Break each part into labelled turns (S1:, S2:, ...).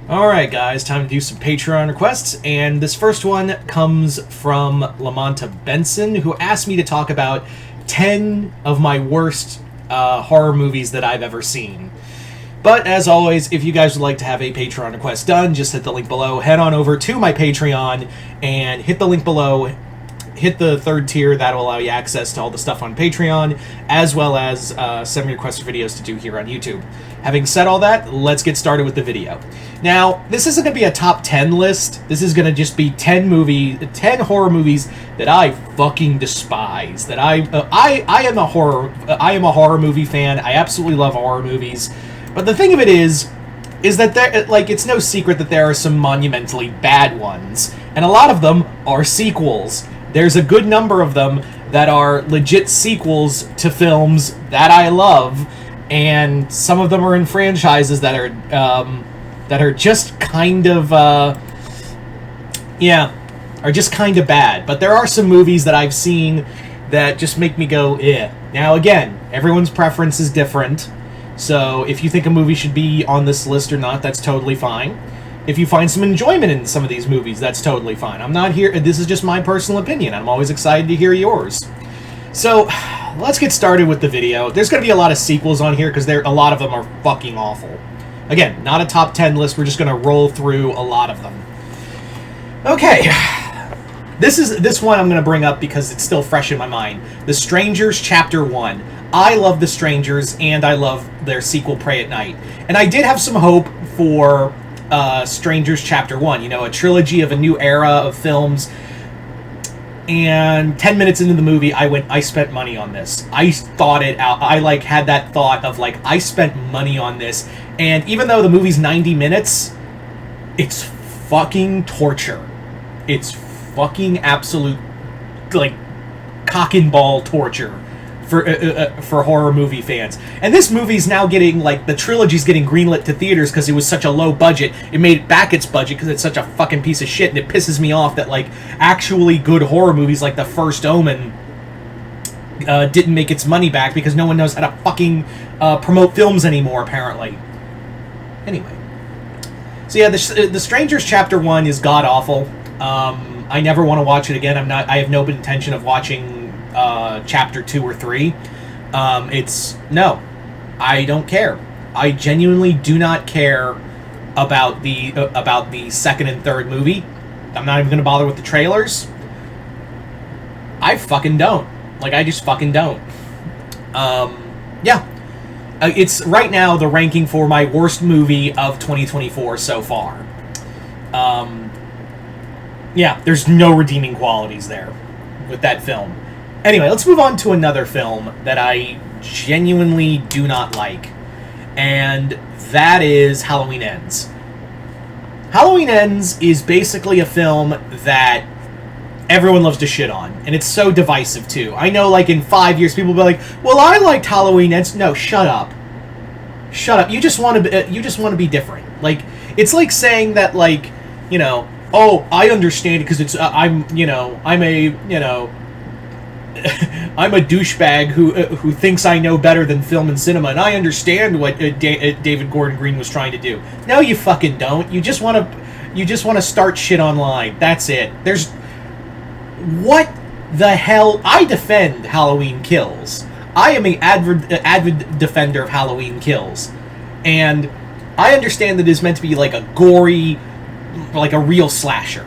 S1: Alright guys, time to do some Patreon requests, and this first one comes from Lamanta Benson, who asked me to talk about 10 of my worst horror movies that I've ever seen. But as always, if you guys would like to have a Patreon request done, just hit the link below, head on over to my Patreon, and hit the link below, hit the third tier. That'll allow you access to all the stuff on Patreon, as well as send me requested videos to do here on YouTube. Having said all that, let's get started with the video. Now, this isn't going to be a top 10 list. This is going to just be 10 horror movies that I fucking despise. That I am a horror movie fan. I absolutely love horror movies. But the thing of it is that it's no secret that there are some monumentally bad ones, and a lot of them are sequels. There's a good number of them that are legit sequels to films that I love, and some of them are in franchises that are just kind of are just kind of bad. But there are some movies that I've seen that just make me go, eh. Now again, everyone's preference is different, so if you think a movie should be on this list or not, that's totally fine. If you find some enjoyment in some of these movies, that's totally fine. I'm not here, this is just my personal opinion. I'm always excited to hear yours. So, let's get started with the video. There's going to be a lot of sequels on here because a lot of them are fucking awful. Again, not a top 10 list, we're just going to roll through a lot of them. Okay, this one I'm going to bring up because it's still fresh in my mind. The Strangers Chapter 1. I love The Strangers, and I love their sequel, Prey at Night. And I did have some hope for Strangers Chapter 1, you know, a trilogy of a new era of films. And 10 minutes into the movie, I spent money on this. I thought it out. I, had that thought of, I spent money on this. And even though the movie's 90 minutes, it's fucking torture. It's fucking absolute, cock and ball torture for horror movie fans. And this movie's now getting, the trilogy's getting greenlit to theaters because it was such a low budget. It made back its budget because it's such a fucking piece of shit, and it pisses me off that, actually good horror movies like The First Omen didn't make its money back because no one knows how to fucking promote films anymore, apparently. Anyway. So yeah, The Strangers Chapter 1 is god-awful. I never want to watch it again. I have no intention of watching Chapter 2 or 3. No, I don't care. I genuinely do not care about the second and third movie. I'm not even gonna bother with the trailers. I fucking don't. I just fucking don't. Yeah. It's right now the ranking for my worst movie of 2024 so far. Yeah, there's no redeeming qualities there with that film. Anyway, let's move on to another film that I genuinely do not like, and that is Halloween Ends. Halloween Ends is basically a film that everyone loves to shit on, and it's so divisive too. I know, in 5 years, people will be like, "Well, I liked Halloween Ends." No, shut up. Shut up. You just want to be different. It's like saying that, oh, I understand it because it's I'm a douchebag who thinks I know better than film and cinema, and I understand what David Gordon Green was trying to do. No, you fucking don't. You just want to start shit online. That's it. What the hell? I defend Halloween Kills. I am an avid defender of Halloween Kills, and I understand that it is meant to be a gory, a real slasher.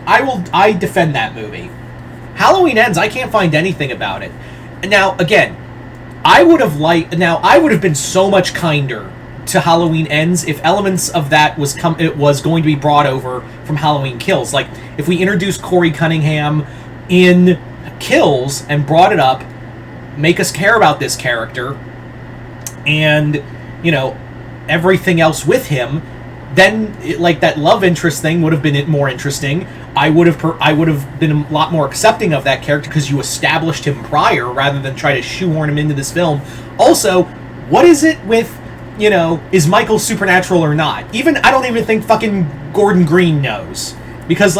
S1: I defend that movie. Halloween Ends, I can't find anything about it. Now, again, I would have been so much kinder to Halloween Ends if elements of that was going to be brought over from Halloween Kills. If we introduced Corey Cunningham in Kills and brought it up, make us care about this character, and, everything else with him, then that love interest thing would have been more interesting. I would have been a lot more accepting of that character because you established him prior rather than try to shoehorn him into this film. Also, what is it with, is Michael supernatural or not? I don't even think fucking Gordon Green knows, because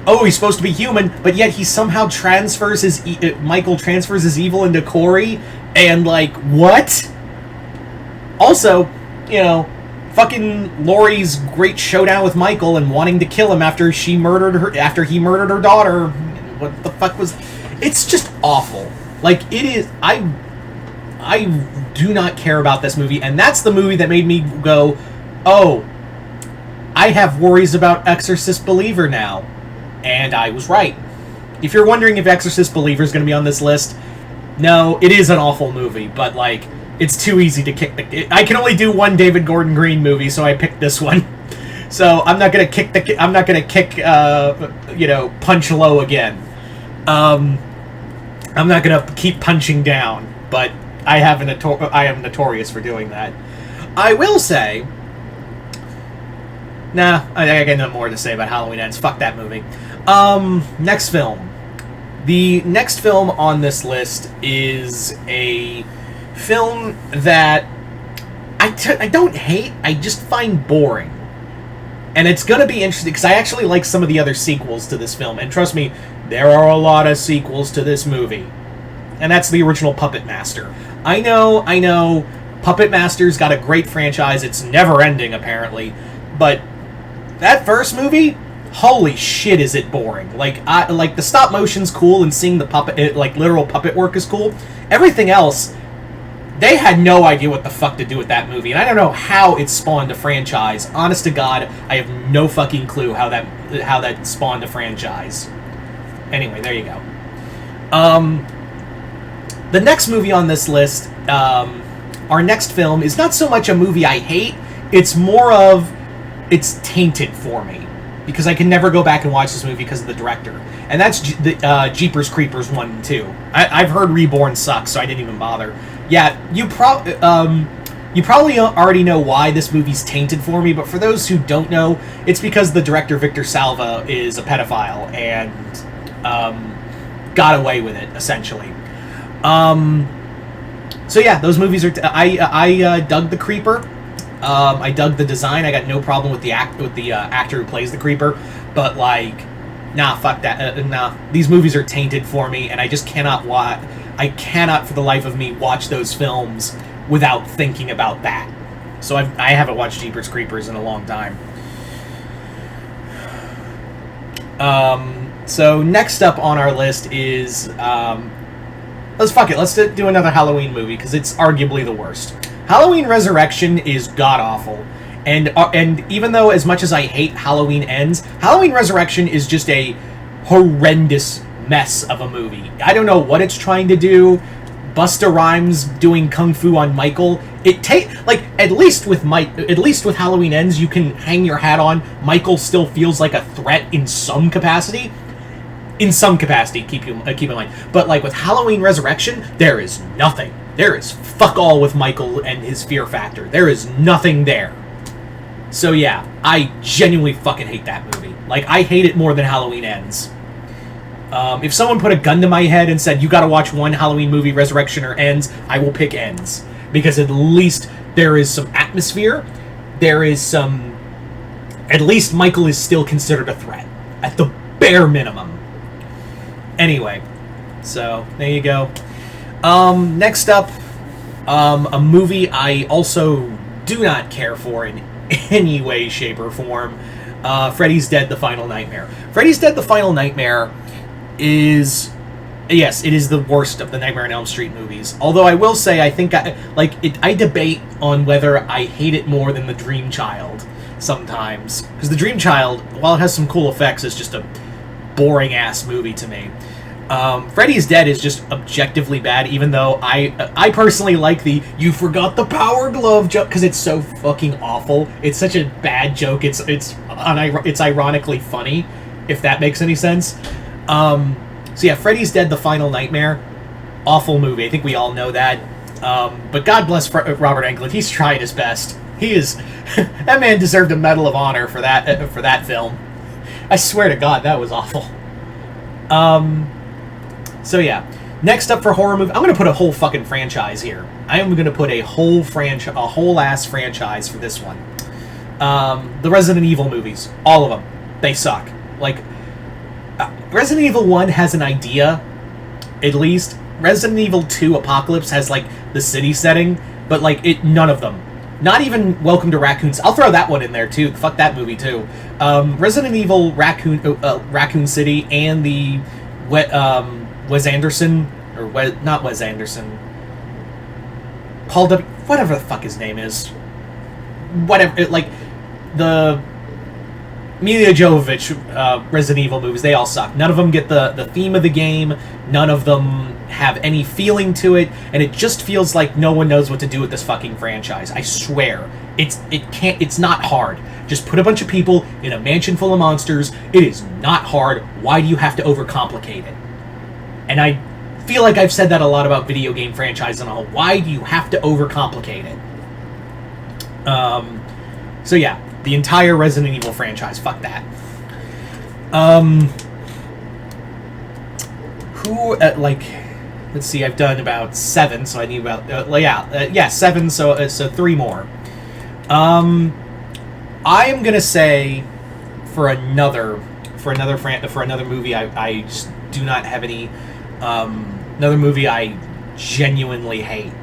S1: oh, he's supposed to be human, but yet he somehow transfers Michael transfers his evil into Corey, and what? Also, fucking Laurie's great showdown with Michael and wanting to kill him after he murdered her daughter. What the fuck was... It's just awful. Like, it is... I do not care about this movie, and that's the movie that made me go, oh, I have worries about Exorcist Believer now. And I was right. If you're wondering if Exorcist Believer is going to be on this list, no, it is an awful movie, but, like, it's too easy to kick the... I can only do one David Gordon Green movie, so I picked this one. So I'm not going to kick punch low again. I'm not going to keep punching down, but I am notorious for doing that. I will say... Nah, I got nothing more to say about Halloween Ends. Fuck that movie. Next film. The next film on this list is a film that I don't hate, I just find boring. And it's going to be interesting, because I actually like some of the other sequels to this film. And trust me, there are a lot of sequels to this movie. And that's the original Puppet Master. I know, Puppet Master's got a great franchise. It's never ending, apparently. But that first movie, holy shit, is it boring. Like the stop motion's cool, and seeing the puppet, literal puppet work is cool. Everything else, they had no idea what the fuck to do with that movie, and I don't know how it spawned a franchise. Honest to God, I have no fucking clue how that spawned a franchise. Anyway, there you go. The next movie on this list, our next film, is not so much a movie I hate, it's more of, it's tainted for me. Because I can never go back and watch this movie because of the director. And that's Jeepers Creepers 1 and 2. I've heard Reborn sucks, so I didn't even bother. Yeah, you probably already know why this movie's tainted for me, but for those who don't know, it's because the director, Victor Salva, is a pedophile and got away with it, essentially. So yeah, those movies are... I dug The Creeper. I dug the design. I got no problem with the actor who plays the Creeper, but like, nah, fuck that. Nah, these movies are tainted for me, and I just cannot watch. I cannot, for the life of me, watch those films without thinking about that. So I haven't watched Jeepers Creepers in a long time. So next up on our list is let's do another Halloween movie, because it's arguably the worst. Halloween Resurrection is god-awful, and even though as much as I hate Halloween Ends, Halloween Resurrection is just a horrendous mess of a movie. I don't know what it's trying to do. Busta Rhymes doing kung fu on Michael. At least with Halloween Ends, you can hang your hat on. Michael still feels like a threat in some capacity. In some capacity, keep in mind. But like with Halloween Resurrection, there is nothing. There is fuck all with Michael and his fear factor. There is nothing there. So yeah, I genuinely fucking hate that movie. Like, I hate it more than Halloween Ends. If someone put a gun to my head and said, you gotta watch one Halloween movie, Resurrection or Ends, I will pick Ends. Because at least there is some atmosphere. There is some... At least Michael is still considered a threat. At the bare minimum. Anyway, so there you go. Next up, a movie I also do not care for in any way, shape, or form. Freddy's Dead: The Final Nightmare. Freddy's Dead: The Final Nightmare is... Yes, it is the worst of the Nightmare on Elm Street movies. Although I will say, I think I debate on whether I hate it more than The Dream Child sometimes. Because The Dream Child, while it has some cool effects, is just a boring-ass movie to me. Freddy's Dead is just objectively bad, even though I personally like the "you forgot the power glove" joke, because it's so fucking awful. It's such a bad joke. It's ironically funny, if that makes any sense. So yeah, Freddy's Dead: The Final Nightmare, awful movie. I think we all know that. But God bless Robert Englund. He's trying his best. He is that man deserved a Medal of Honor for that film. I swear to God, that was awful. So yeah, next up for horror movie, I'm gonna put a whole fucking franchise here. I am gonna put a whole ass franchise for this one. The Resident Evil movies, all of them, they suck. Like, Resident Evil 1 has an idea, at least. Resident Evil 2 Apocalypse has like the city setting, but like none of them Not even Welcome to Raccoon City. I'll throw that one in there too. Fuck that movie too. Resident Evil Raccoon City and the Wes Anderson not Wes Anderson. Paul W. Whatever the fuck his name is. Whatever, like the Milla Jovovich Resident Evil movies, they all suck. None of them get the theme of the game. None of them have any feeling to it, and it just feels like no one knows what to do with this fucking franchise. I swear, it's not hard. Just put a bunch of people in a mansion full of monsters. It is not hard. Why do you have to overcomplicate it? And I feel like I've said that a lot about video game franchises and all. Why do you have to overcomplicate it? So yeah, the entire Resident Evil franchise. Fuck that. Let's see, I've done about 7, so I need about 7. So 3 more. I am gonna say for another movie, I just do not have any. Another movie I genuinely hate.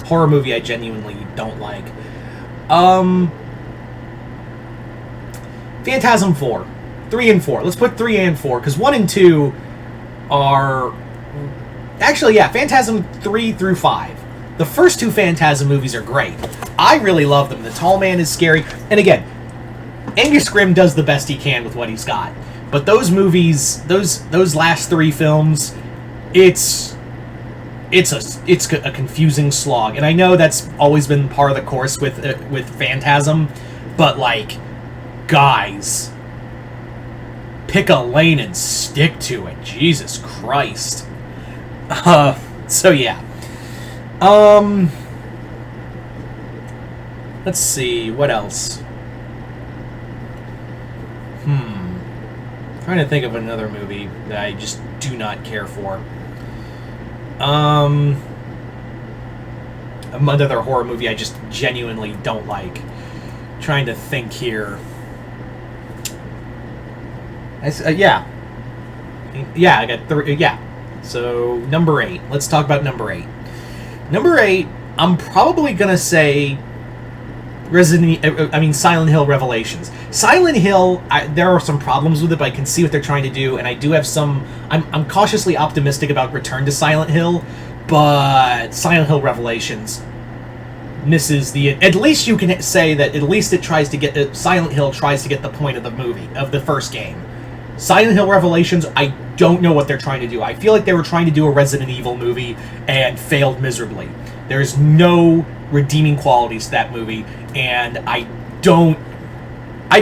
S1: Horror movie I genuinely don't like. Phantasm 4. 3 and 4. Let's put 3 and 4, because 1 and 2 are... Actually, yeah, Phantasm 3 through 5. The first 2 Phantasm movies are great. I really love them. The Tall Man is scary. And again, Angus Scrimm does the best he can with what he's got. But those movies, those last 3 films, it's a confusing slog. And I know that's always been part of the course with Phantasm, but like, guys, pick a lane and stick to it. Jesus Christ. So yeah. Let's see, what else? Trying to think of another movie that I just do not care for. Another horror movie I just genuinely don't like. Trying to think here. Yeah, I got 3. Yeah. So number 8. Let's talk about number 8. Number 8, I'm probably gonna say Silent Hill Revelations. Silent Hill, there are some problems with it, but I can see what they're trying to do, and I do have some... I'm cautiously optimistic about Return to Silent Hill, but Silent Hill Revelations misses the... At least you can say that at least it tries to get... Silent Hill tries to get the point of the movie, of the first game. Silent Hill Revelations, I don't know what they're trying to do. I feel like they were trying to do a Resident Evil movie and failed miserably. There's no redeeming qualities to that movie, and I've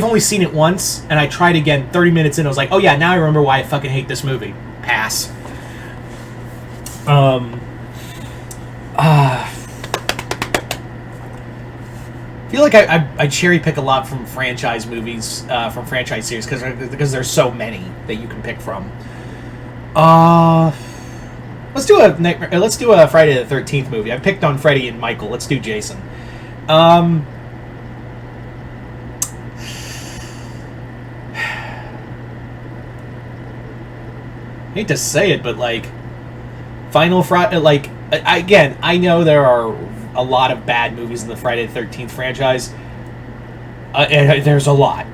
S1: only seen it once, and I tried again 30 minutes in. I was like, oh yeah, now I remember why I fucking hate this movie. Pass. I feel like I cherry pick a lot from franchise movies, from franchise series, because there's so many that you can pick from. Let's do a Friday the 13th movie. I picked on Freddy and Michael. Let's do Jason. I hate to say it, but like Final Friday, like again, I know there are a lot of bad movies in the Friday the 13th franchise. And there's a lot.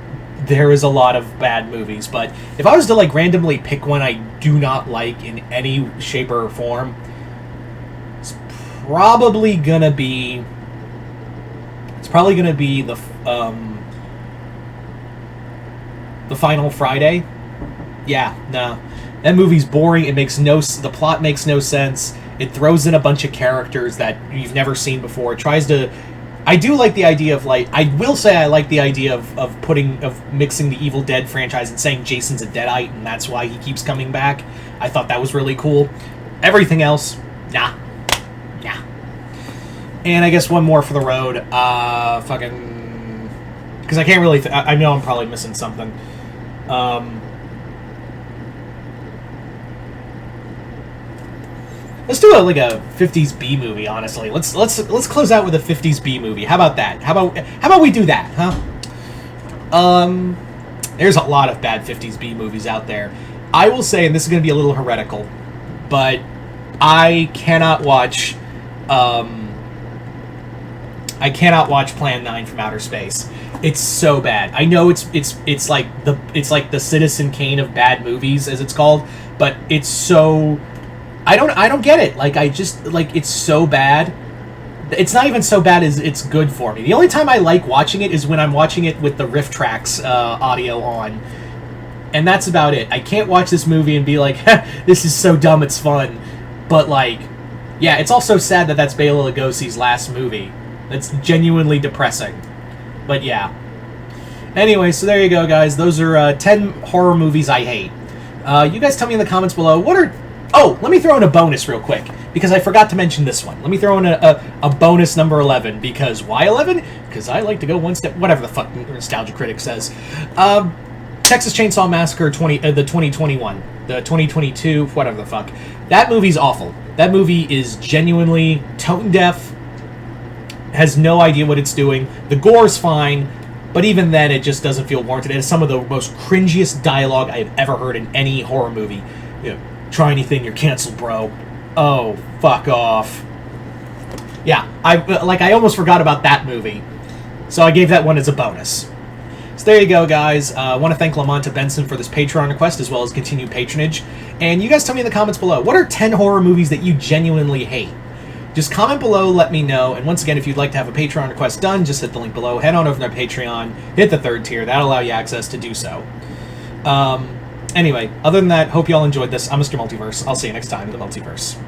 S1: There is a lot of bad movies, but if I was to like randomly pick one I do not like in any shape or form, it's probably gonna be the Final Friday. Yeah, no. That movie's boring. The plot makes no sense. It throws in a bunch of characters that you've never seen before. It tries to... I do like the idea of, like... I will say I like the idea of mixing the Evil Dead franchise and saying Jason's a Deadite, and that's why he keeps coming back. I thought that was really cool. Everything else, nah. And I guess one more for the road. Because I can't really... I know I'm probably missing something. Let's do a 50s B movie, honestly. Let's close out with a 50s B movie. How about that? How about we do that, huh? There's a lot of bad 50s B movies out there. I will say, and this is going to be a little heretical, but I cannot watch. I cannot watch Plan 9 from Outer Space. It's so bad. I know it's like the Citizen Kane of bad movies, as it's called, but it's so. I don't get it. Like, I just like, it's so bad. It's not even so bad as it's good for me. The only time I like watching it is when I'm watching it with the Riff Tracks audio on. And that's about it. I can't watch this movie and be like, this is so dumb, it's fun. But, like, yeah, it's also sad that that's Bela Lugosi's last movie. That's genuinely depressing. But, yeah. Anyway, so there you go, guys. Those are 10 horror movies I hate. You guys tell me in the comments below, what are... Oh, let me throw in a bonus real quick, because I forgot to mention this one. Let me throw in a bonus number 11, because why 11? Because I like to go one step... Whatever the fuck Nostalgia Critic says. Texas Chainsaw Massacre the 2021. The 2022, whatever the fuck. That movie's awful. That movie is genuinely tone deaf, has no idea what it's doing. The gore's fine, but even then it just doesn't feel warranted. It has some of the most cringiest dialogue I've ever heard in any horror movie. You know, try anything, you're canceled, bro. Oh, fuck off. Yeah, I almost forgot about that movie. So I gave that one as a bonus. So there you go, guys. I want to thank Lamonta Benson for this Patreon request, as well as continued patronage. And you guys tell me in the comments below, what are 10 horror movies that you genuinely hate? Just comment below, let me know. And once again, if you'd like to have a Patreon request done, just hit the link below. Head on over to our Patreon, hit the 3rd tier. That'll allow you access to do so. Anyway, other than that, hope you all enjoyed this. I'm Mr. Multiverse. I'll see you next time in the Multiverse.